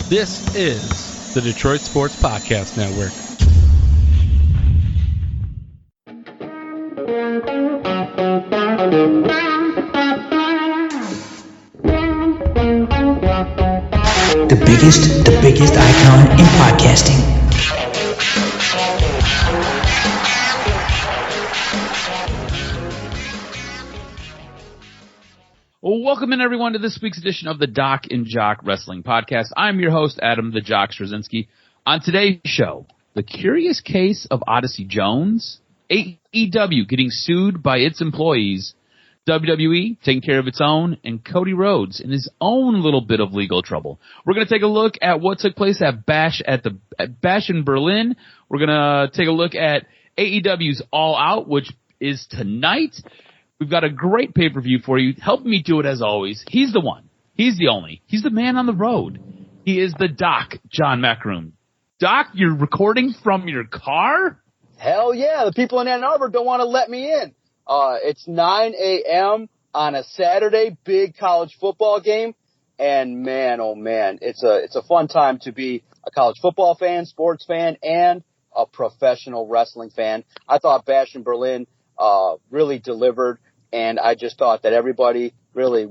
This is the Detroit Sports Podcast Network. The biggest icon in podcasting. Well, welcome in everyone to this week's edition of the DocNJock Wrestling Podcast. I'm your host, Adam the Jock Straczynski. On today's show, the curious case of Odyssey Jones, AEW getting sued by its employees, WWE taking care of its own, and Cody Rhodes in his own little bit of legal trouble. We're going to take a look at what took place at Bash in Berlin. We're going to take a look at AEW's All Out, which is tonight. We've got a great pay-per-view for you. Helping me do it as always. He's the one. He's the only. He's the man on the road. He is the Doc, John Macroom. Doc, you're recording from your car? Hell yeah. The people in Ann Arbor don't want to let me in. It's 9 a.m. on a Saturday, big college football game. And man, oh man, it's a fun time to be a college football fan, sports fan, and a professional wrestling fan. I thought Bash in Berlin really delivered. And I just thought that everybody really,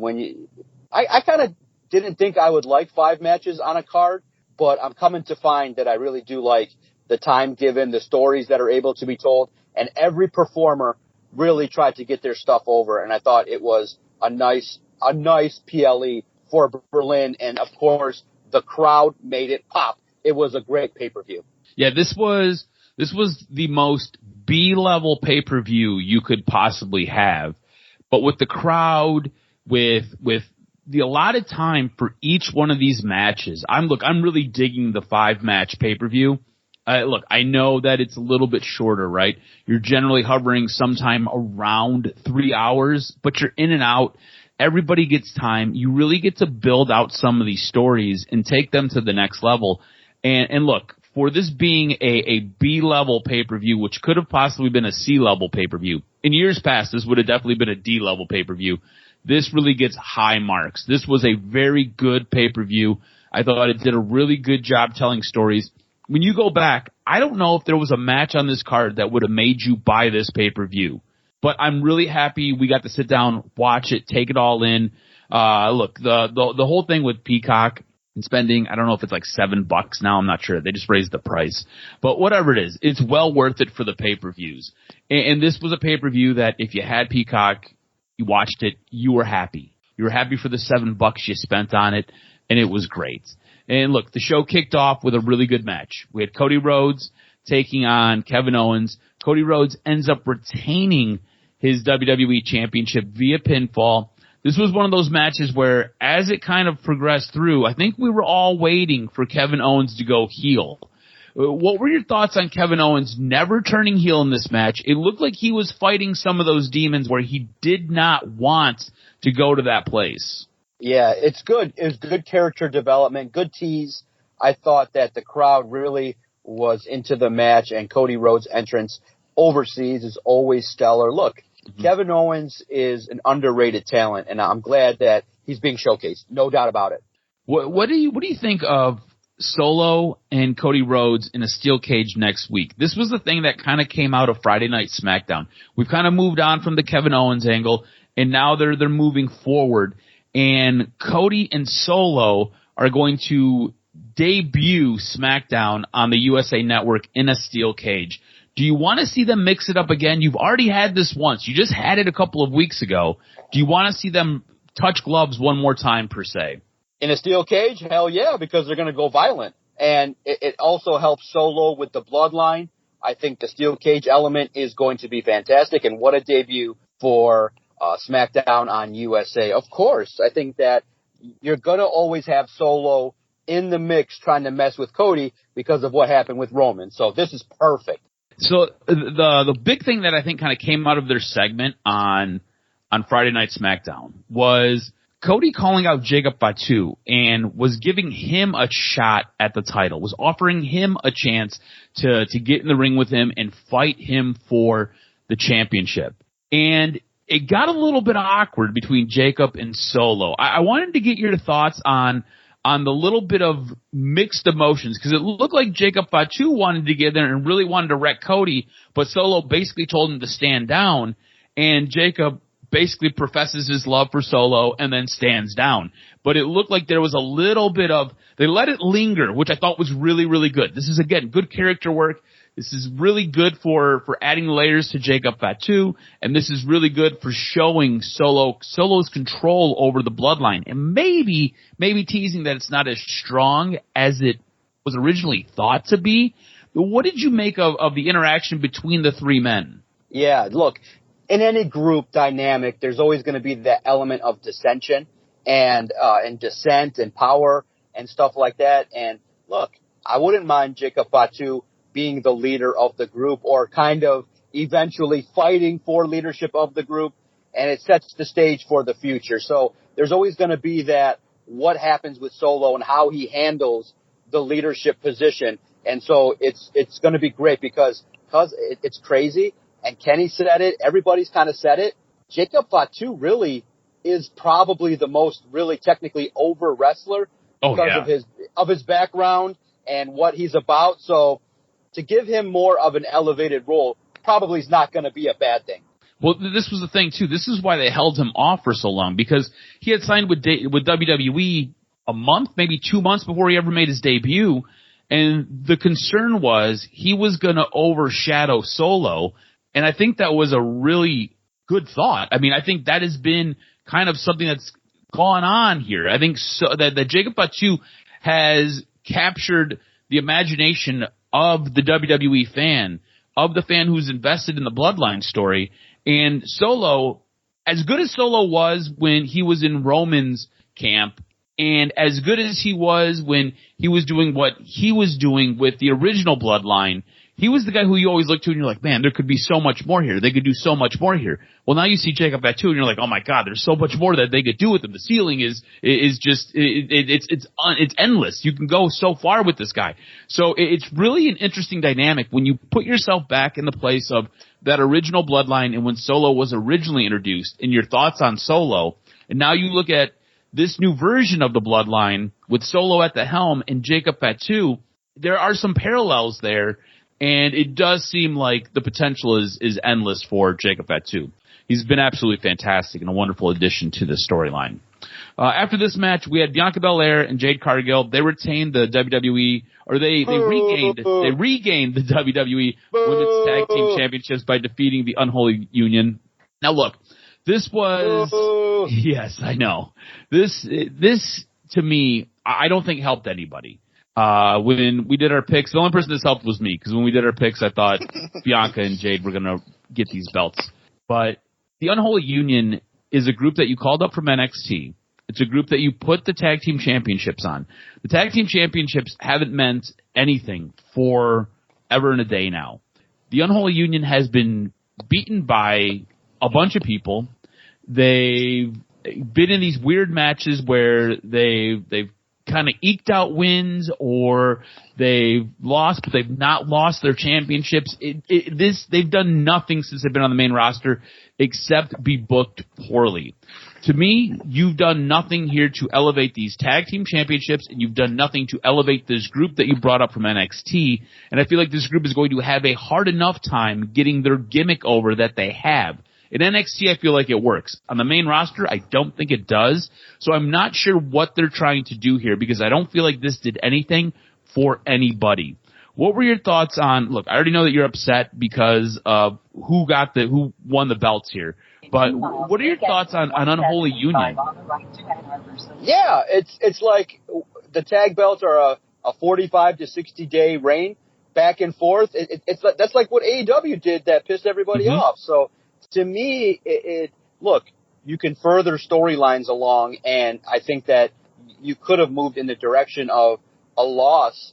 I kind of didn't think I would like 5 matches on a card, but I'm coming to find that I really do like the time given, the stories that are able to be told, and every performer really tried to get their stuff over. And I thought it was a nice PLE for Berlin. And of course, the crowd made it pop. It was a great pay-per-view. Yeah, this was the most B-level pay-per-view you could possibly have. But with the crowd, with the allotted time for each one of these matches, I'm really digging the 5-match pay-per-view. Look, I know that it's a little bit shorter, right? You're generally hovering sometime around 3 hours, but you're in and out. Everybody gets time. You really get to build out some of these stories and take them to the next level. And look, for this being a B-level pay-per-view, which could have possibly been a C-level pay-per-view, in years past, this would have definitely been a D-level pay-per-view. This really gets high marks. This was a very good pay-per-view. I thought it did a really good job telling stories. When you go back, I don't know if there was a match on this card that would have made you buy this pay-per-view. But I'm really happy we got to sit down, watch it, take it all in. Look, the whole thing with Peacock and spending, I don't know if it's like $7 now, I'm not sure. They just raised the price. But whatever it is, it's well worth it for the pay-per-views. And this was a pay-per-view that if you had Peacock, you watched it, you were happy. You were happy for the $7 you spent on it, and it was great. And look, the show kicked off with a really good match. We had Cody Rhodes taking on Kevin Owens. Cody Rhodes ends up retaining his WWE Championship via pinfall. This was one of those matches where, as it kind of progressed through, I think we were all waiting for Kevin Owens to go heel. What were your thoughts on Kevin Owens never turning heel in this match? It looked like he was fighting some of those demons where he did not want to go to that place. Yeah, it's good. It was good character development, good tease. I thought that the crowd really was into the match, and Cody Rhodes' entrance overseas is always stellar. Look, Kevin Owens is an underrated talent, and I'm glad that he's being showcased. No doubt about it. What do you think of Solo and Cody Rhodes in a steel cage next week? This was the thing that kind of came out of Friday Night SmackDown. We've kind of moved on from the Kevin Owens angle, and now they're moving forward. And Cody and Solo are going to debut SmackDown on the USA Network in a steel cage. Do you want to see them mix it up again? You've already had this once. You just had it a couple of weeks ago. Do you want to see them touch gloves one more time, per se? In a steel cage? Hell yeah, because they're going to go violent. And it also helps Solo with the bloodline. I think the steel cage element is going to be fantastic. And what a debut for SmackDown on USA. Of course, I think that you're going to always have Solo in the mix trying to mess with Cody because of what happened with Roman. So this is perfect. So the big thing that I think kind of came out of their segment on Friday Night SmackDown was Cody calling out Jacob Fatu and was giving him a shot at the title, was offering him a chance to get in the ring with him and fight him for the championship. And it got a little bit awkward between Jacob and Solo. I wanted to get your thoughts on on the little bit of mixed emotions, because it looked like Jacob Fatu wanted to get there and really wanted to wreck Cody, but Solo basically told him to stand down, and Jacob basically professes his love for Solo and then stands down. But it looked like there was a little bit of, they let it linger, which I thought was really, really good. This is, again, good character work. This is really good for adding layers to Jacob Fatu, and this is really good for showing Solo's control over the bloodline, and maybe teasing that it's not as strong as it was originally thought to be. But what did you make of the interaction between the three men? Yeah, look, in any group dynamic, there's always going to be that element of dissension and dissent and power and stuff like that. And look, I wouldn't mind Jacob Fatu being the leader of the group, or kind of eventually fighting for leadership of the group, and it sets the stage for the future. So there's always going to be that, what happens with Solo and how he handles the leadership position. And so it's going to be great because it's crazy, and Kenny said it, everybody's kind of said it. Jacob Fatu really is probably the most really technically over wrestler because of his background and what he's about. So to give him more of an elevated role probably is not going to be a bad thing. Well, this was the thing, too. This is why they held him off for so long, because he had signed with WWE a month, maybe 2 months before he ever made his debut, and the concern was he was going to overshadow Solo, and I think that was a really good thought. I mean, I think that has been kind of something that's gone on here. I think that Jacob Fatu has captured the imagination of the WWE fan, of the fan who's invested in the Bloodline story. And Solo, as good as Solo was when he was in Roman's camp, and as good as he was when he was doing what he was doing with the original Bloodline, he was the guy who you always look to and you're like, man, there could be so much more here. They could do so much more here. Well, now you see Jacob Fatu and you're like, oh my God, there's so much more that they could do with him. The ceiling is just, it's endless. You can go so far with this guy. So it's really an interesting dynamic when you put yourself back in the place of that original Bloodline and when Solo was originally introduced, and your thoughts on Solo. And now you look at this new version of the Bloodline with Solo at the helm and Jacob Fatu. There are some parallels there. And it does seem like the potential is endless for Jacob Fatu. He's been absolutely fantastic and a wonderful addition to the storyline. After this match, we had Bianca Belair and Jade Cargill. They retained the WWE, or they regained the WWE Women's Tag Team Championships by defeating the Unholy Union. Now look, this was, yes, I know. This to me, I don't think helped anybody. When we did our picks, the only person this helped was me, because when we did our picks, I thought Bianca and Jade were going to get these belts. But the Unholy Union is a group that you called up from NXT. It's a group that you put the Tag Team Championships on. The Tag Team Championships haven't meant anything for ever and a day now. The Unholy Union has been beaten by a bunch of people. They've been in these weird matches where they've kind of eked out wins, or they've lost, but they've not lost their championships. They've done nothing since they've been on the main roster except be booked poorly. To me, you've done nothing here to elevate these tag team championships, and you've done nothing to elevate this group that you brought up from NXT. And I feel like this group is going to have a hard enough time getting their gimmick over that they have. In NXT, I feel like it works. On the main roster, I don't think it does. So I'm not sure what they're trying to do here, because I don't feel like this did anything for anybody. What were your thoughts on, look, I already know that you're upset because of who won the belts here, but what are your thoughts on Unholy Union? Yeah, it's like the tag belts are a 45 to 60 day reign back and forth. That's like what AEW did that pissed everybody off. So, to me, look, you can further storylines along, and I think that you could have moved in the direction of a loss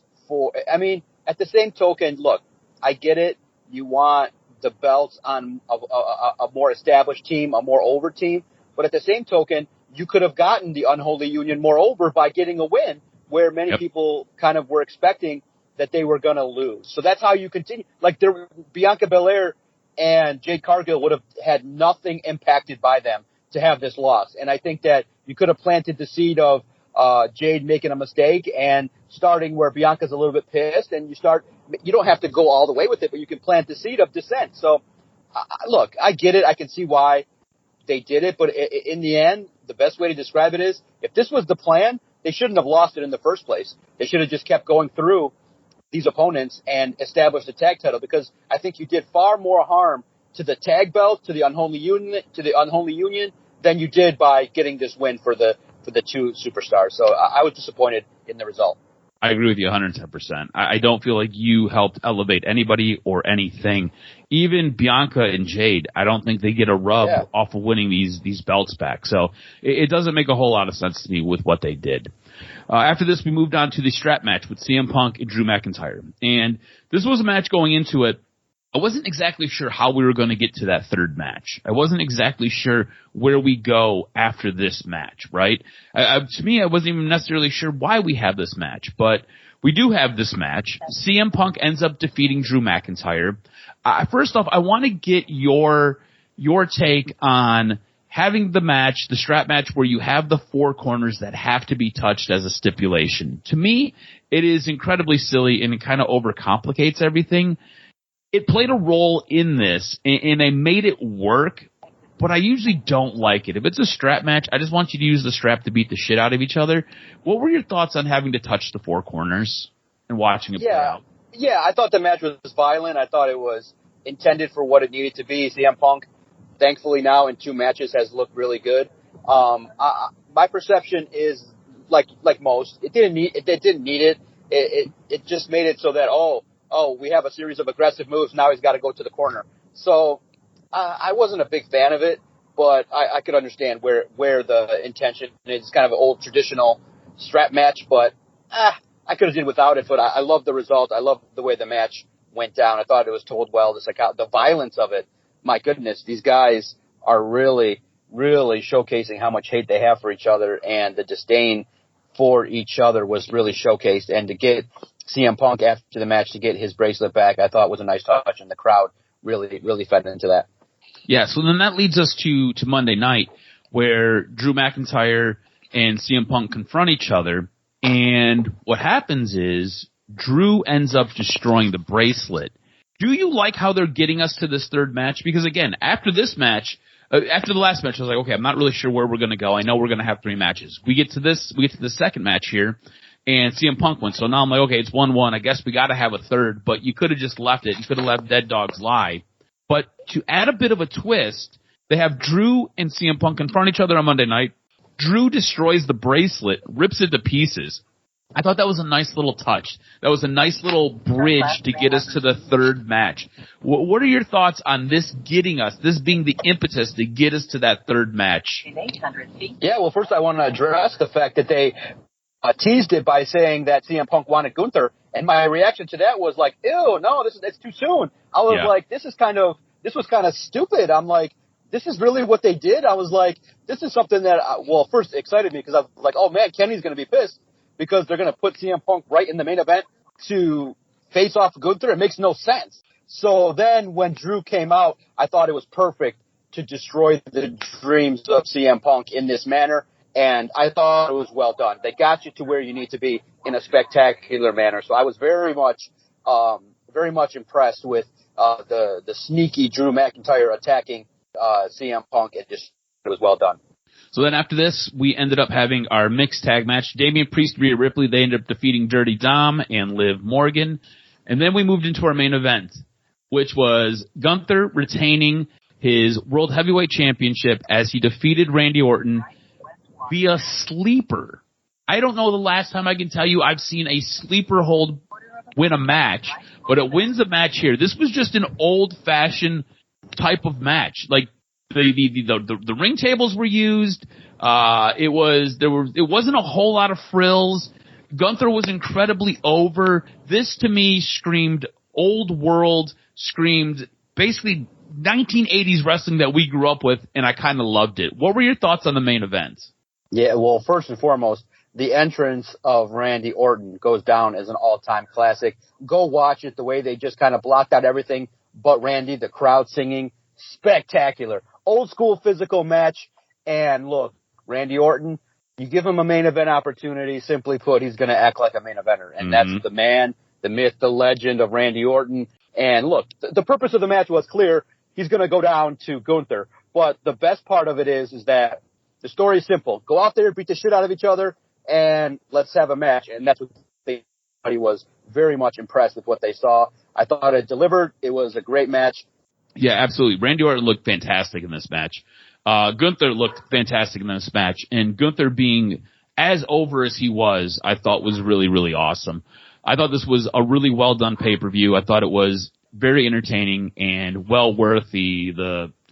at the same token, look, I get it. You want the belts on a more established team, a more over team, but at the same token, you could have gotten the Unholy Union more over by getting a win where many people kind of were expecting that they were going to lose. So that's how you continue. Like Bianca Belair and Jade Cargill would have had nothing impacted by them to have this loss. And I think that you could have planted the seed of Jade making a mistake and starting where Bianca's a little bit pissed, and you don't have to go all the way with it, but you can plant the seed of dissent. So, look, I get it. I can see why they did it, but in the end, the best way to describe it is, if this was the plan, they shouldn't have lost it in the first place. They should have just kept going through these opponents and established a tag title, because I think you did far more harm to the tag belt, to the unholy union, than you did by getting this win for the two superstars. So I was disappointed in the result. I agree with you 110%. I don't feel like you helped elevate anybody or anything. Even Bianca and Jade, I don't think they get a rub off of winning these belts back. So it doesn't make a whole lot of sense to me with what they did. After this, we moved on to the strap match with CM Punk and Drew McIntyre. And this was a match going into it. I wasn't exactly sure how we were going to get to that third match. I wasn't exactly sure where we go after this match, right? To me, I wasn't even necessarily sure why we have this match, but we do have this match. CM Punk ends up defeating Drew McIntyre. First off, I want to get your take on having the match, the strap match, where you have the four corners that have to be touched as a stipulation. To me, it is incredibly silly and it kind of overcomplicates everything. It played a role in this, and they made it work, but I usually don't like it. If it's a strap match, I just want you to use the strap to beat the shit out of each other. What were your thoughts on having to touch the four corners and watching it play out? Yeah, I thought the match was violent. I thought it was intended for what it needed to be. CM Punk, thankfully now in two matches, has looked really good. My perception is like most. It didn't need it. It just made it so that we have a series of aggressive moves. Now he's got to go to the corner. So I wasn't a big fan of it, but I could understand where the intention is. It's kind of an old traditional strap match, but I could have did without it. But I love the result. I love the way the match went down. I thought it was told well. The violence of it. My goodness, these guys are really, really showcasing how much hate they have for each other, and the disdain for each other was really showcased. And to get CM Punk after the match to get his bracelet back, I thought was a nice touch, and the crowd really, really fed into that. Yeah, so then that leads us to Monday night, where Drew McIntyre and CM Punk confront each other, and what happens is Drew ends up destroying the bracelet. Do you like how they're getting us to this third match? Because again, after this match, after the last match, I was like, okay, I'm not really sure where we're going to go. I know we're going to have three matches. We get to the second match here, and CM Punk wins. So now I'm like, okay, it's 1-1. I guess we got to have a third, but you could have just left it. You could have left Dead Dogs Lie. But to add a bit of a twist, they have Drew and CM Punk confront each other on Monday night. Drew destroys the bracelet, rips it to pieces. I thought that was a nice little touch. That was a nice little bridge to get us to the third match. What are your thoughts on this being the impetus to get us to that third match? Yeah, well, first I want to address the fact that they teased it by saying that CM Punk wanted Gunther, and my reaction to that was like, ew, no, it's too soon. I was like, this was kind of stupid. I'm like, this is really what they did? I was like, this is something that, first excited me because I was like, oh man, Kenny's going to be pissed because they're going to put CM Punk right in the main event to face off Gunther. It makes no sense. So then when Drew came out, I thought it was perfect to destroy the dreams of CM Punk in this manner. And I thought it was well done. They got you to where you need to be in a spectacular manner. So I was very much impressed with the sneaky Drew McIntyre attacking CM Punk. It was well done. So then after this, we ended up having our mixed tag match. Damian Priest, Rhea Ripley, they ended up defeating Dirty Dom and Liv Morgan. And then we moved into our main event, which was Gunther retaining his World Heavyweight Championship as he defeated Randy Orton via sleeper. I don't know the last time I can tell you I've seen a sleeper hold win a match, but it wins a match here. This was just an old-fashioned type of match. Like, the ring tables were used. It wasn't a whole lot of frills. Gunther was incredibly over. This to me screamed old world, screamed basically 1980s wrestling that we grew up with, and I kind of loved it. What were your thoughts on the main event? Yeah, well, first and foremost, the entrance of Randy Orton goes down as an all-time classic. Go watch it, the way they just kind of blocked out everything but Randy, the crowd singing. Spectacular. Old school physical match. And look, Randy Orton, You give him a main event opportunity. Simply put, he's going to act like a main eventer. And that's the man, the myth, the legend of Randy Orton. And look, the purpose of the match was clear. He's going to go down to Gunther. But the best part of it is that the story is simple. Go out there, beat the shit out of each other, and let's have a match. And that's what everybody was very much impressed with what they saw. I thought it delivered. It was a great match. Yeah, absolutely. Randy Orton looked fantastic in this match. Gunther looked fantastic in this match. And Gunther being as over as he was, I thought was really, really awesome. I thought this was a really well done pay-per-view. I thought it was very entertaining and well worth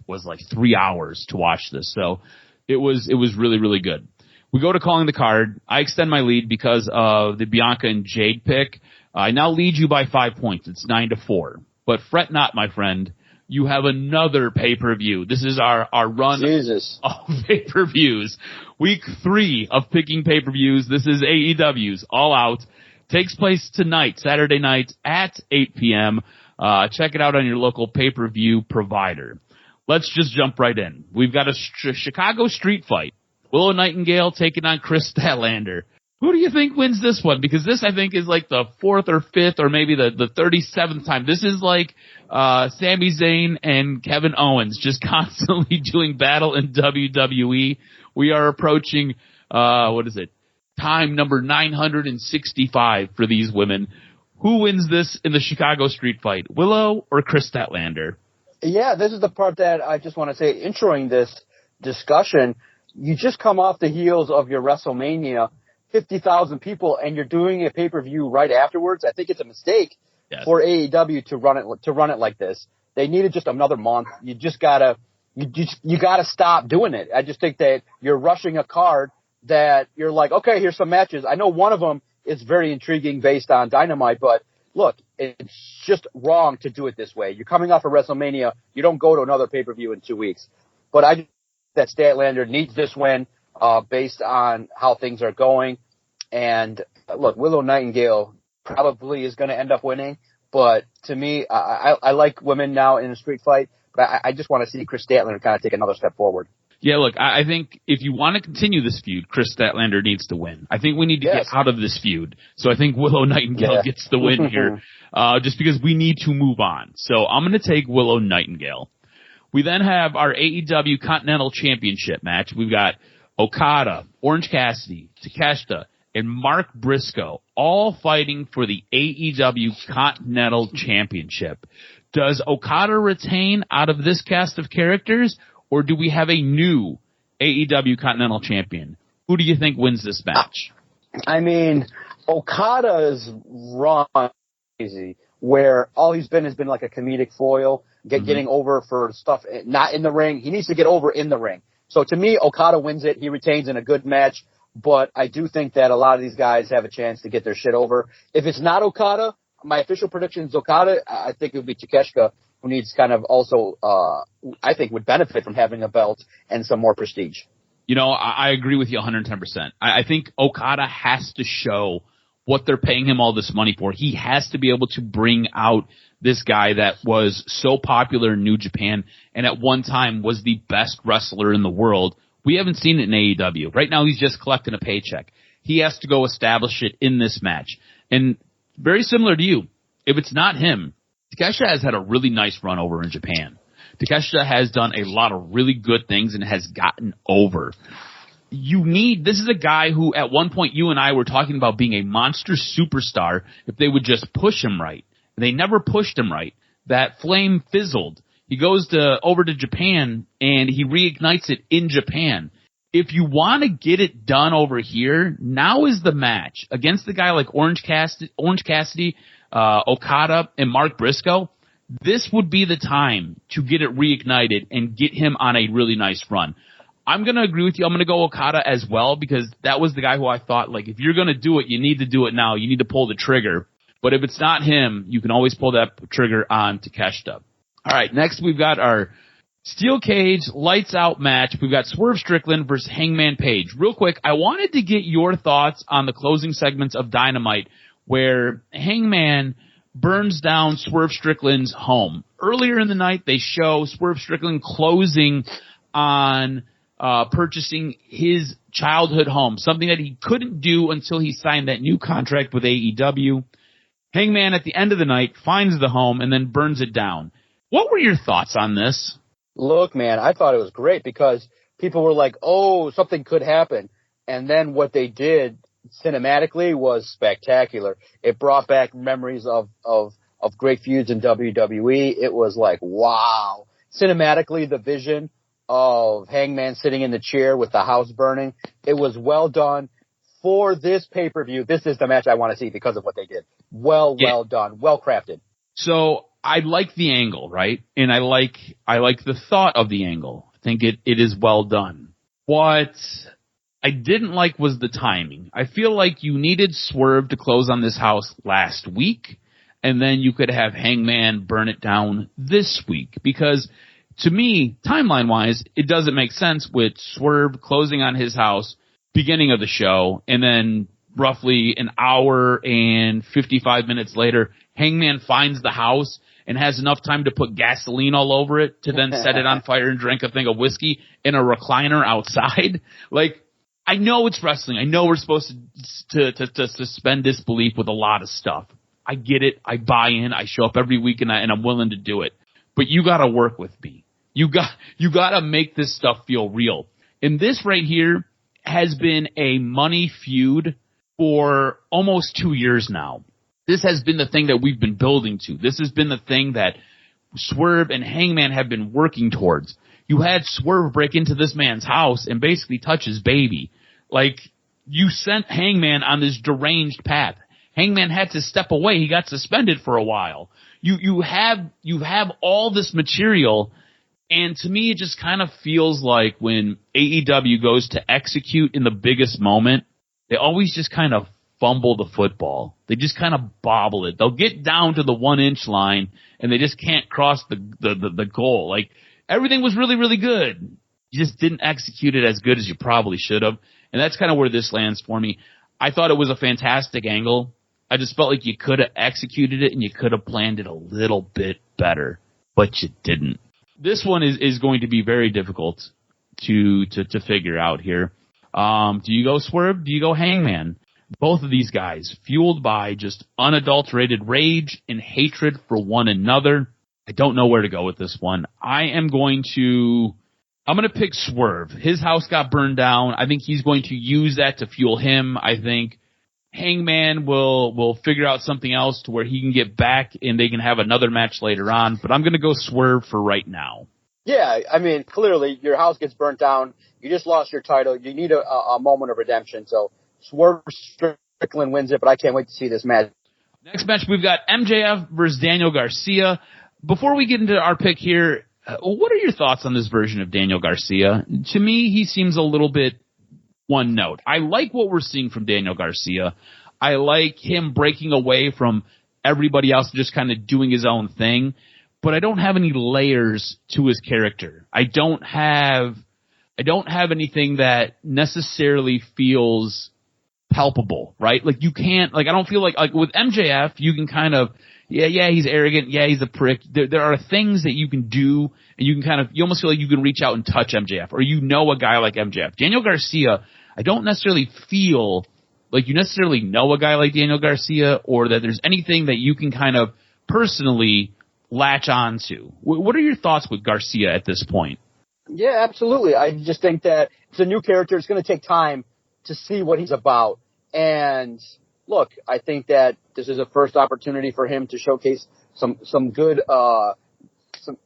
was like 3 hours to watch this. So it was really, really good. We go to calling the card. I extend my lead because of the Bianca and Jade pick. I now lead you by 5 points. It's 9-4. But fret not, my friend. You have another pay-per-view. This is our run of pay-per-views. Week 3 of picking pay-per-views. This is AEW's All Out. Takes place tonight, Saturday night at 8 p.m. Check it out on your local pay-per-view provider. Let's just jump right in. We've got a Chicago street fight. Willow Nightingale taking on Chris Statlander. Who do you think wins this one? Because this, I think, is like the 4th or 5th or maybe the 37th time. This is like Sami Zayn and Kevin Owens just constantly doing battle in WWE. We are approaching, time number 965 for these women. Who wins this in the Chicago street fight, Willow or Chris Statlander? Yeah, this is the part that I just want to say, introing this discussion. You just come off the heels of your WrestleMania, 50,000 people, and you're doing a pay-per-view right afterwards. I think it's a mistake for AEW to run it like this. They needed just another month. You gotta stop doing it. I just think that you're rushing a card that you're like, okay, here's some matches. I know one of them is very intriguing based on Dynamite, but look, it's just wrong to do it this way. You're coming off of WrestleMania. You don't go to another pay-per-view in 2 weeks. But I think that Statlander needs this win based on how things are going. And look, Willow Nightingale probably is going to end up winning. But to me, I like women now in a street fight. But I just want to see Chris Statlander kind of take another step forward. Yeah, look, I think if you want to continue this feud, Chris Statlander needs to win. I think we need to get out of this feud. So I think Willow Nightingale gets the win here, just because we need to move on. So I'm going to take Willow Nightingale. We then have our AEW Continental Championship match. We've got Okada, Orange Cassidy, Takeshita, and Mark Briscoe all fighting for the AEW Continental Championship. Does Okada retain out of this cast of characters, or do we have a new AEW Continental Champion? Who do you think wins this match? I mean, Okada's run crazy, where all he's been has been like a comedic foil, getting over for stuff not in the ring. He needs to get over in the ring. So to me, Okada wins it. He retains in a good match, but I do think that a lot of these guys have a chance to get their shit over. If it's not Okada, my official prediction is Okada. I think it would be Takeshita, who needs kind of also, I think would benefit from having a belt and some more prestige. You know, I agree with you 110%. I think Okada has to show what they're paying him all this money for. He has to be able to bring out this guy that was so popular in New Japan and at one time was the best wrestler in the world. We haven't seen it in AEW. Right now he's just collecting a paycheck. He has to go establish it in this match. And very similar to you, if it's not him, Takeshita has had a really nice run over in Japan. Takeshita has done a lot of really good things and has gotten over. This is a guy who at one point you and I were talking about being a monster superstar if they would just push him right. They never pushed him right. That flame fizzled. He goes over to Japan and he reignites it in Japan. If you want to get it done over here, now is the match against the guy like Orange Cassidy, Okada, and Mark Briscoe. This would be the time to get it reignited and get him on a really nice run. I'm going to agree with you. I'm going to go Okada as well because that was the guy who I thought, like, if you're going to do it, you need to do it now. You need to pull the trigger. But if it's not him, you can always pull that trigger on Takeshita. All right, next we've got our Steel Cage Lights Out match. We've got Swerve Strickland versus Hangman Page. Real quick, I wanted to get your thoughts on the closing segments of Dynamite where Hangman burns down Swerve Strickland's home. Earlier in the night, they show Swerve Strickland closing on purchasing his childhood home, something that he couldn't do until he signed that new contract with AEW. Hangman at the end of the night finds the home and then burns it down. What were your thoughts on this? Look, man, I thought it was great because people were like, oh, something could happen. And then what they did cinematically was spectacular. It brought back memories of great feuds in WWE. It was like, wow. Cinematically, the vision of Hangman sitting in the chair with the house burning, it was well done. For this pay-per-view, this is the match I want to see because of what they did. Well done. Well crafted. So I like the angle, right? And I like the thought of the angle. I think it is well done. What I didn't like was the timing. I feel like you needed Swerve to close on this house last week, and then you could have Hangman burn it down this week. Because to me, timeline-wise, it doesn't make sense with Swerve closing on his house beginning of the show, and then roughly an hour and 55 minutes later, Hangman finds the house and has enough time to put gasoline all over it to then set it on fire and drink a thing of whiskey in a recliner outside. Like, I know it's wrestling. I know we're supposed to suspend disbelief with a lot of stuff. I get it. I buy in. I show up every week and I'm willing to do it. But you gotta work with me. You gotta make this stuff feel real. And this right here has been a money feud for almost 2 years now. This has been the thing that we've been building to. This has been the thing that Swerve and Hangman have been working towards. You had Swerve break into this man's house and basically touch his baby. Like, you sent Hangman on this deranged path. Hangman had to step away. He got suspended for a while. You have all this material. And to me, it just kind of feels like when AEW goes to execute in the biggest moment, they always just kind of fumble the football. They just kind of bobble it. They'll get down to the 1 inch line and they just can't cross the goal. Like, everything was really, really good. You just didn't execute it as good as you probably should have. And that's kind of where this lands for me. I thought it was a fantastic angle. I just felt like you could have executed it and you could have planned it a little bit better, but you didn't. This one is going to be very difficult to figure out here. Do you go Swerve? Do you go Hangman? Both of these guys, fueled by just unadulterated rage and hatred for one another. I don't know where to go with this one. I'm going to pick Swerve. His house got burned down. I think he's going to use that to fuel him. I think Hangman will figure out something else to where he can get back and they can have another match later on. But I'm going to go Swerve for right now. Yeah, I mean, clearly your house gets burnt down. You just lost your title. You need a moment of redemption. So Swerve Strickland wins it, but I can't wait to see this match. Next match, we've got MJF versus Daniel Garcia. Before we get into our pick here, what are your thoughts on this version of Daniel Garcia? To me, he seems a little bit one note. I like what we're seeing from Daniel Garcia. I like him breaking away from everybody else, just kind of doing his own thing. But I don't have any layers to his character. I don't have anything that necessarily feels palpable, right? Like, you can't, like, I don't feel like with MJF, you can kind of, yeah, he's arrogant. Yeah, he's a prick. There are things that you can do, and you can kind of, you almost feel like you can reach out and touch MJF, or you know a guy like MJF. Daniel Garcia, I don't necessarily feel like you necessarily know a guy like Daniel Garcia, or that there's anything that you can kind of personally latch on to. What are your thoughts with Garcia at this point? Yeah, absolutely. I just think that it's a new character. It's going to take time to see what he's about. And look, I think that this is a first opportunity for him to showcase some good,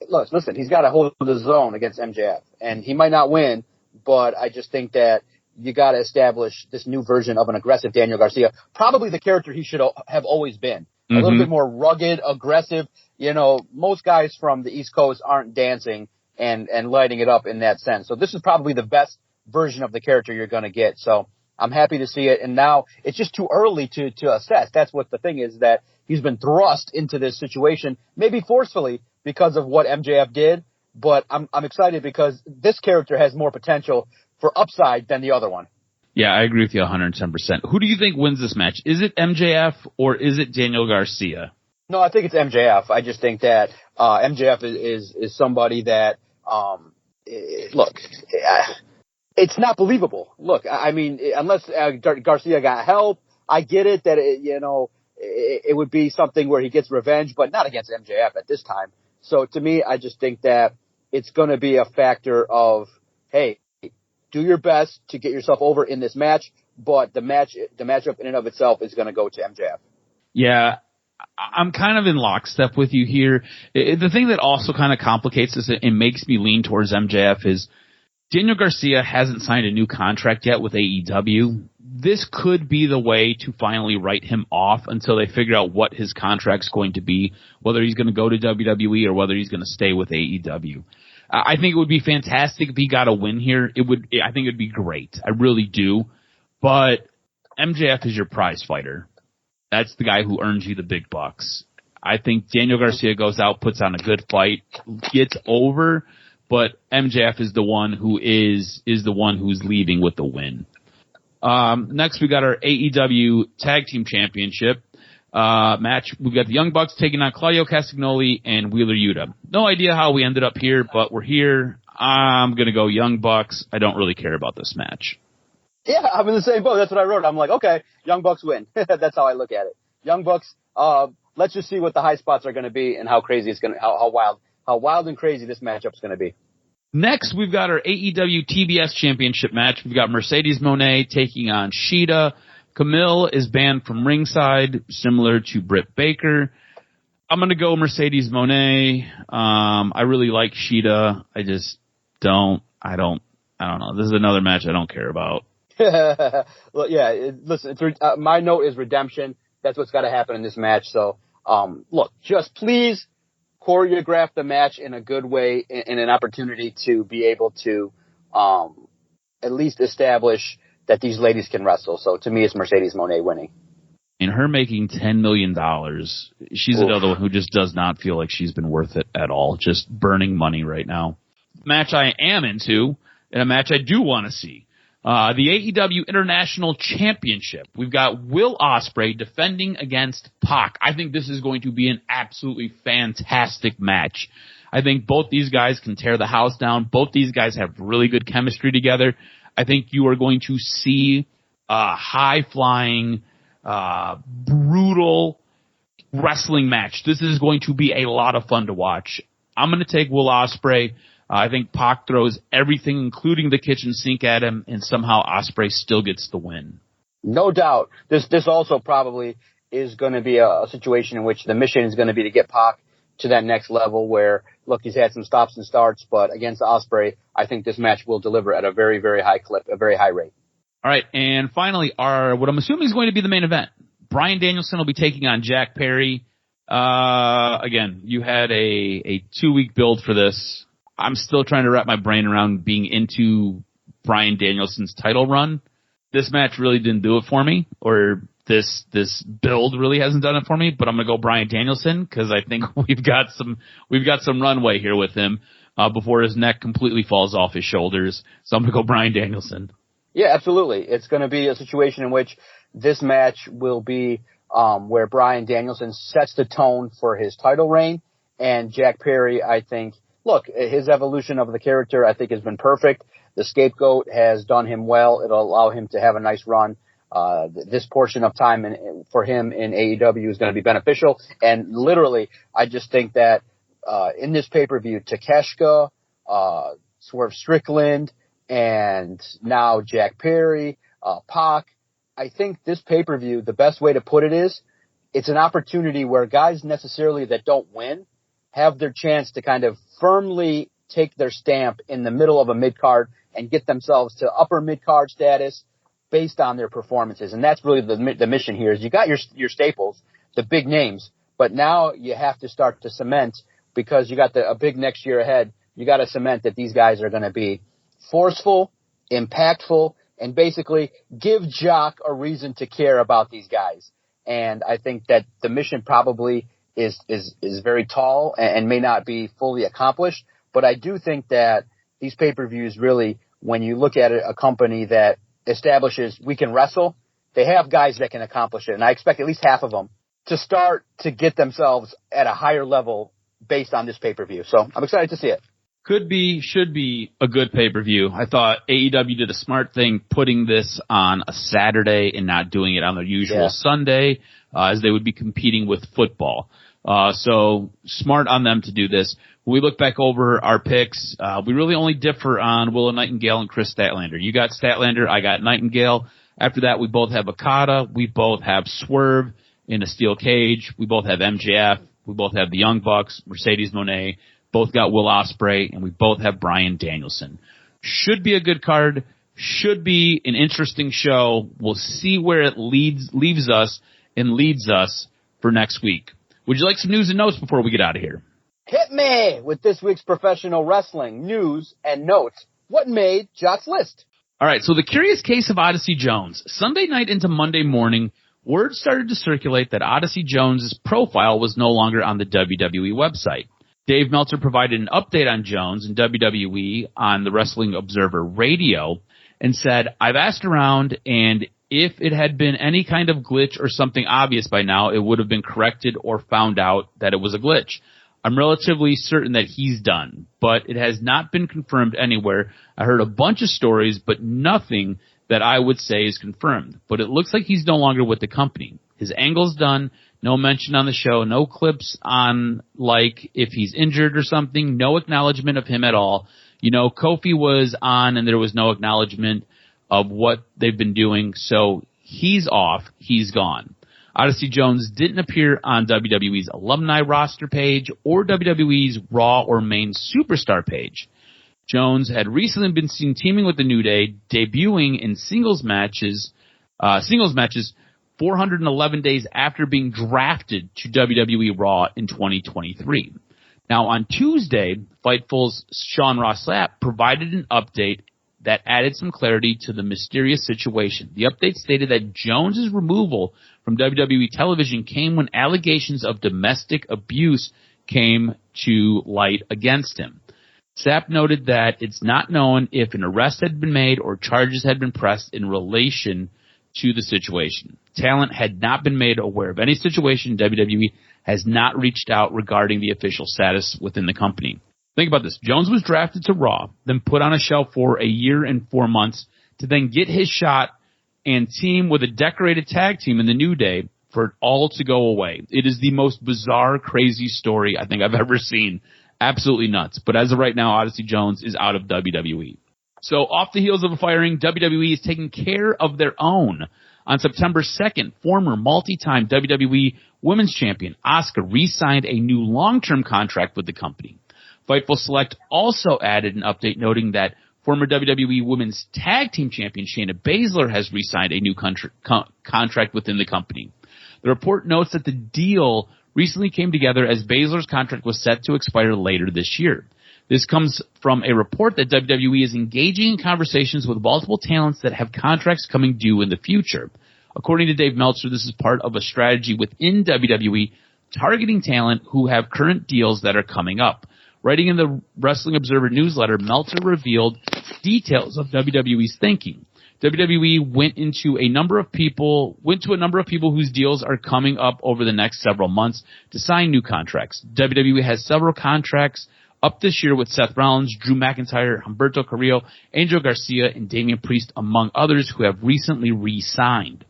listen, he's got to hold his own against MJF, and he might not win, but I just think that you got to establish this new version of an aggressive Daniel Garcia, probably the character he should have always been. A little bit more rugged, aggressive. You know, most guys from the East Coast aren't dancing and lighting it up in that sense. So this is probably the best version of the character you're going to get. So I'm happy to see it. And now it's just too early to assess. That's what the thing is, that he's been thrust into this situation, maybe forcefully because of what MJF did. But I'm excited because this character has more potential for upside than the other one. Yeah, I agree with you 110%. Who do you think wins this match? Is it MJF or is it Daniel Garcia? No, I think it's MJF. I just think that MJF is somebody that, look, it's not believable. Look, I mean, unless Garcia got help, I get it that, it would be something where he gets revenge, but not against MJF at this time. So to me, I just think that it's going to be a factor of, hey, do your best to get yourself over in this match, but the matchup in and of itself is going to go to MJF. Yeah, I'm kind of in lockstep with you here. The thing that also kind of complicates this and makes me lean towards MJF is Daniel Garcia hasn't signed a new contract yet with AEW. This could be the way to finally write him off until they figure out what his contract's going to be, whether he's going to go to WWE or whether he's going to stay with AEW. I think it would be fantastic if he got a win here. I think it would be great. I really do. But MJF is your prize fighter. That's the guy who earns you the big bucks. I think Daniel Garcia goes out, puts on a good fight, gets over, but MJF is the one who is the one who's leaving with the win. Next, we got our AEW Tag Team Championship match. We've got the Young Bucks taking on Claudio Castagnoli and Wheeler Yuta. No idea how we ended up here, but we're here. I'm going to go Young Bucks. I don't really care about this match. Yeah, I'm in the same boat. That's what I wrote. I'm like, okay, Young Bucks win. That's how I look at it. Young Bucks, let's just see what the high spots are going to be and how crazy it's going to, how wild and crazy this matchup's going to be. Next, we've got our AEW TBS Championship match. We've got Mercedes Moné taking on Shida. Camille is banned from ringside, similar to Britt Baker. I'm going to go Mercedes Moné. I really like Shida. I don't know. This is another match I don't care about. Well, yeah, listen, my note is redemption. That's what's got to happen in this match. So, look, just please choreograph the match in a good way and an opportunity to be able to at least establish that these ladies can wrestle. So to me, it's Mercedes Moné winning. And her making $10 million, she's another one who just does not feel like she's been worth it at all, just burning money right now. Match I am into, and a match I do want to see. The AEW International Championship. We've got Will Ospreay defending against Pac. I think this is going to be an absolutely fantastic match. I think both these guys can tear the house down. Both these guys have really good chemistry together. I think you are going to see a high-flying, brutal wrestling match. This is going to be a lot of fun to watch. I'm going to take Will Ospreay. I think Pac throws everything, including the kitchen sink, at him, and somehow Ospreay still gets the win. No doubt. This also probably is going to be a situation in which the mission is going to be to get Pac to that next level where, look, he's had some stops and starts, but against Ospreay, I think this match will deliver at a very, very high clip, a very high rate. All right, and finally, what I'm assuming is going to be the main event. Bryan Danielson will be taking on Jack Perry. Again, you had a 2-week build for this. I'm still trying to wrap my brain around being into Bryan Danielson's title run. This match really didn't do it for me, or this build really hasn't done it for me, but I'm going to go Bryan Danielson because I think we've got some runway here with him before his neck completely falls off his shoulders. So I'm going to go Bryan Danielson. Yeah, absolutely. It's going to be a situation in which this match will be where Bryan Danielson sets the tone for his title reign, and Jack Perry, I think, look, his evolution of the character, I think, has been perfect. The scapegoat has done him well. It'll allow him to have a nice run. This portion of time for him in AEW is going to be beneficial. And literally, I just think that in this pay-per-view, Takeshita, Swerve Strickland, and now Jack Perry, Pac, I think this pay-per-view, the best way to put it is, it's an opportunity where guys necessarily that don't win have their chance to kind of firmly take their stamp in the middle of a mid-card and get themselves to upper mid-card status based on their performances. And that's really the mission here is you got your staples, the big names, but now you have to start to cement because you got a big next year ahead. You got to cement that these guys are going to be forceful, impactful, and basically give Jock a reason to care about these guys. And I think that the mission probably is very tall and may not be fully accomplished. But I do think that these pay-per-views really, when you look at it, a company that establishes we can wrestle, they have guys that can accomplish it. And I expect at least half of them to start to get themselves at a higher level based on this pay-per-view. So I'm excited to see it. Could be, should be a good pay-per-view. I thought AEW did a smart thing putting this on a Saturday and not doing it on their usual Sunday, as they would be competing with football. So smart on them to do this. When we look back over our picks, we really only differ on Willow Nightingale and Chris Statlander. You got Statlander, I got Nightingale. After that, we both have Okada. We both have Swerve in a steel cage. We both have MJF. We both have the Young Bucks, Mercedes Moné. Both got Will Ospreay, and we both have Bryan Danielson. Should be a good card. Should be an interesting show. We'll see where it leaves us for next week. Would you like some news and notes before we get out of here? Hit me with this week's professional wrestling news and notes. What made Jock's list? All right, so the curious case of Odyssey Jones. Sunday night into Monday morning, word started to circulate that Odyssey Jones' profile was no longer on the WWE website. Dave Meltzer provided an update on Jones and WWE on the Wrestling Observer Radio and said, I've asked around, and if it had been any kind of glitch or something obvious by now, it would have been corrected or found out that it was a glitch. I'm relatively certain that he's done, but it has not been confirmed anywhere. I heard a bunch of stories, but nothing that I would say is confirmed. But it looks like he's no longer with the company. His angle's done. No mention on the show. No clips on, like, if he's injured or something. No acknowledgement of him at all. You know, Kofi was on and there was no acknowledgement of what they've been doing. So he's off. He's gone. Odyssey Jones didn't appear on WWE's alumni roster page or WWE's Raw or Main Superstar page. Jones had recently been seen teaming with the New Day, debuting in singles matches 411 days after being drafted to WWE Raw in 2023. Now, on Tuesday, Fightful's Sean Ross Sapp provided an update that added some clarity to the mysterious situation. The update stated that Jones's removal from WWE television came when allegations of domestic abuse came to light against him. Sapp noted that it's not known if an arrest had been made or charges had been pressed in relation to the situation. Talent had not been made aware of any situation. WWE has not reached out regarding the official status within the company. Think about this. Jones was drafted to Raw, then put on a shelf for a year and 4 months to then get his shot and team with a decorated tag team in the New Day for it all to go away. It is the most bizarre, crazy story I think I've ever seen. Absolutely nuts. But as of right now, Odyssey Jones is out of WWE. So off the heels of a firing, WWE is taking care of their own. On September 2nd, former multi-time WWE Women's Champion Asuka re-signed a new long-term contract with the company. Fightful Select also added an update noting that former WWE Women's Tag Team Champion Shayna Baszler has re-signed a new contract within the company. The report notes that the deal recently came together as Baszler's contract was set to expire later this year. This comes from a report that WWE is engaging in conversations with multiple talents that have contracts coming due in the future. According to Dave Meltzer, this is part of a strategy within WWE targeting talent who have current deals that are coming up. Writing in the Wrestling Observer newsletter, Meltzer revealed details of WWE's thinking. WWE went to a number of people whose deals are coming up over the next several months to sign new contracts. WWE has several contracts up this year with Seth Rollins, Drew McIntyre, Humberto Carrillo, Angel Garcia, and Damian Priest, among others who have recently re-signed.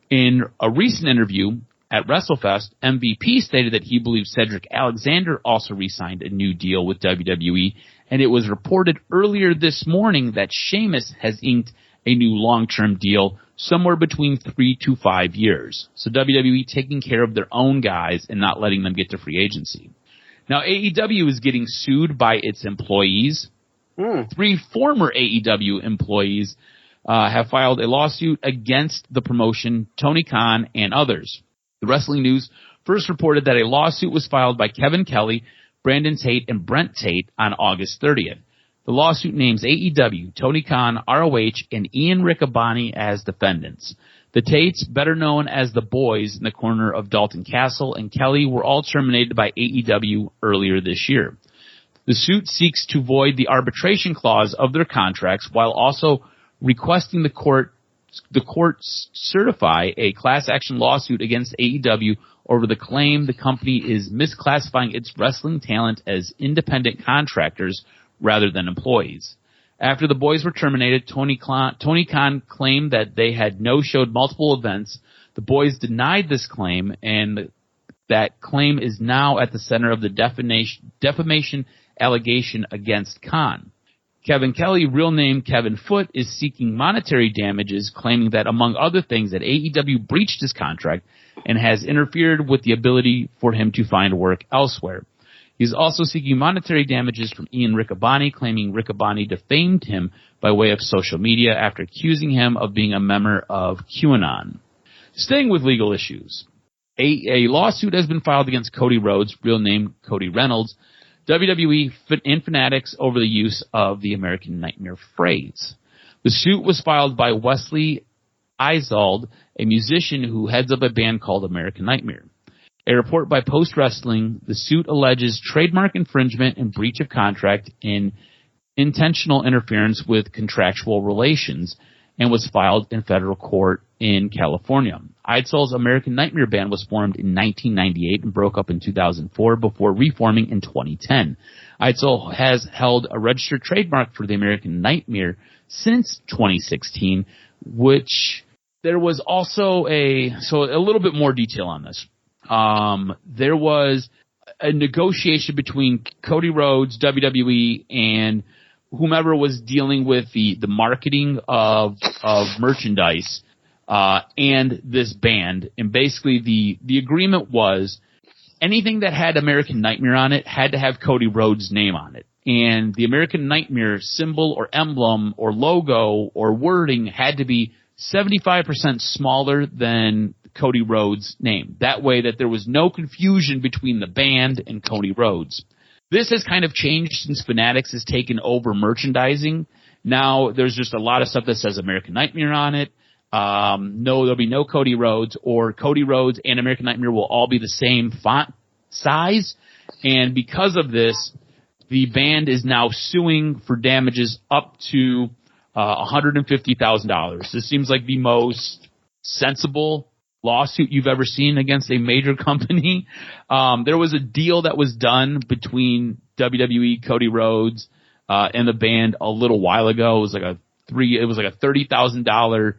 In a recent interview at WrestleFest, MVP stated that he believes Cedric Alexander also re-signed a new deal with WWE, and it was reported earlier this morning that Sheamus has inked a new long-term deal somewhere between 3 to 5 years. So WWE taking care of their own guys and not letting them get to free agency. Now, AEW is getting sued by its employees. 3 former AEW employees have filed a lawsuit against the promotion, Tony Khan, and others. The Wrestling News first reported that a lawsuit was filed by Kevin Kelly, Brandon Tate, and Brent Tate on August 30th. The lawsuit names AEW, Tony Khan, ROH, and Ian Riccaboni as defendants. The Tates, better known as the Boys in the corner of Dalton Castle, and Kelly were all terminated by AEW earlier this year. The suit seeks to void the arbitration clause of their contracts while also requesting the court certify a class action lawsuit against AEW over the claim the company is misclassifying its wrestling talent as independent contractors rather than employees. After the boys were terminated, Tony Khan claimed that they had no-showed multiple events. The boys denied this claim, and that claim is now at the center of the defamation allegation against Khan. Kevin Kelly, real name Kevin Foote, is seeking monetary damages, claiming that, among other things, that AEW breached his contract and has interfered with the ability for him to find work elsewhere. He's also seeking monetary damages from Ian Riccaboni, claiming Riccaboni defamed him by way of social media after accusing him of being a member of QAnon. Staying with legal issues, a lawsuit has been filed against Cody Rhodes, real name Cody Reynolds, WWE, and Fanatics over the use of the American Nightmare phrase. The suit was filed by Wesley Isold, a musician who heads up a band called American Nightmare. A report by Post Wrestling, the suit alleges trademark infringement and breach of contract in intentional interference with contractual relations and was filed in federal court in California. Idsol's American Nightmare band was formed in 1998 and broke up in 2004 before reforming in 2010. Idsol has held a registered trademark for the American Nightmare since 2016, which there was also a little bit more detail on this. There was a negotiation between Cody Rhodes, WWE, and whomever was dealing with the marketing of merchandise, and this band. And basically the agreement was anything that had American Nightmare on it had to have Cody Rhodes' name on it. And the American Nightmare symbol or emblem or logo or wording had to be 75% smaller than Cody Rhodes' name. That way that there was no confusion between the band and Cody Rhodes. This has kind of changed since Fanatics has taken over merchandising. Now there's just a lot of stuff that says American Nightmare on it. No, there'll be no Cody Rhodes, or Cody Rhodes and American Nightmare will all be the same font size. And because of this, the band is now suing for damages up to $150,000. This seems like the most sensible lawsuit you've ever seen against a major company. There was a deal that was done between WWE, Cody Rhodes, and the band a little while ago. It was like a $30,000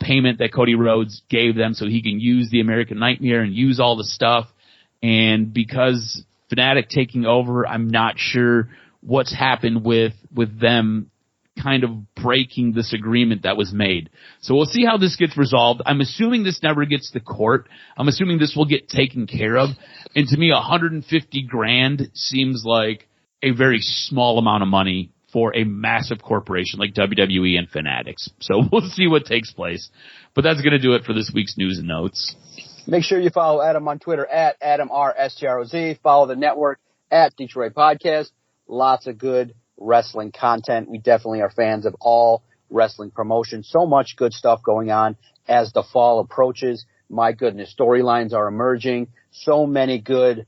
payment that Cody Rhodes gave them so he can use the American Nightmare and use all the stuff. And because Fanatic taking over, I'm not sure what's happened with them kind of breaking this agreement that was made. So we'll see how this gets resolved. I'm assuming this never gets to court. I'm assuming this will get taken care of. And to me, $150,000 seems like a very small amount of money for a massive corporation like WWE and Fanatics. So we'll see what takes place. But that's going to do it for this week's news and notes. Make sure you follow Adam on Twitter at AdamRSTROZ. Follow the network at Detroit Podcast. Lots of good wrestling content. We definitely are fans of all wrestling promotions. So much good stuff going on as the fall approaches. My goodness, storylines are emerging. So many good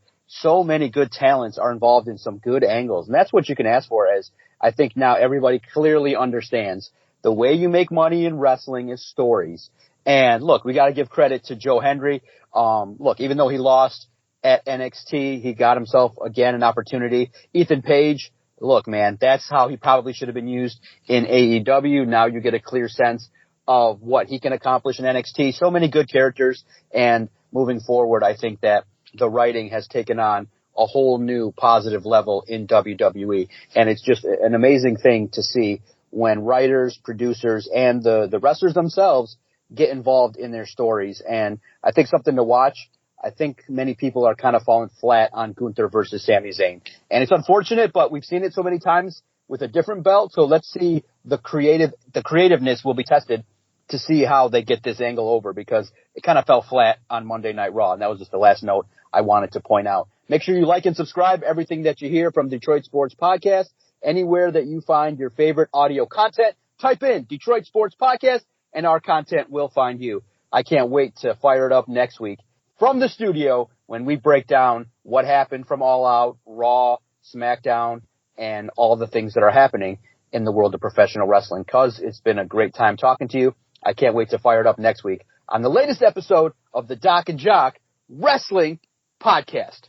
talents are involved in some good angles. And that's what you can ask for, as I think now everybody clearly understands the way you make money in wrestling is stories. And look, we got to give credit to Joe Hendry. Look, even though he lost at NXT, he got himself again an opportunity. Ethan Page, look, man, that's how he probably should have been used in AEW. Now you get a clear sense of what he can accomplish in NXT. So many good characters. And moving forward, I think that the writing has taken on a whole new positive level in WWE. And it's just an amazing thing to see when writers, producers, and the wrestlers themselves get involved in their stories. And I think something to watch. I think many people are kind of falling flat on Gunther versus Sami Zayn. And it's unfortunate, but we've seen it so many times with a different belt. So let's see the creativeness will be tested to see how they get this angle over, because it kind of fell flat on Monday Night Raw. And that was just the last note I wanted to point out. Make sure you like and subscribe everything that you hear from Detroit Sports Podcast. Anywhere that you find your favorite audio content, type in Detroit Sports Podcast and our content will find you. I can't wait to fire it up next week from the studio when we break down what happened from All Out, Raw, SmackDown, and all the things that are happening in the world of professional wrestling. Cuz it's been a great time talking to you. I can't wait to fire it up next week on the latest episode of the Doc and Jock Wrestling Podcast.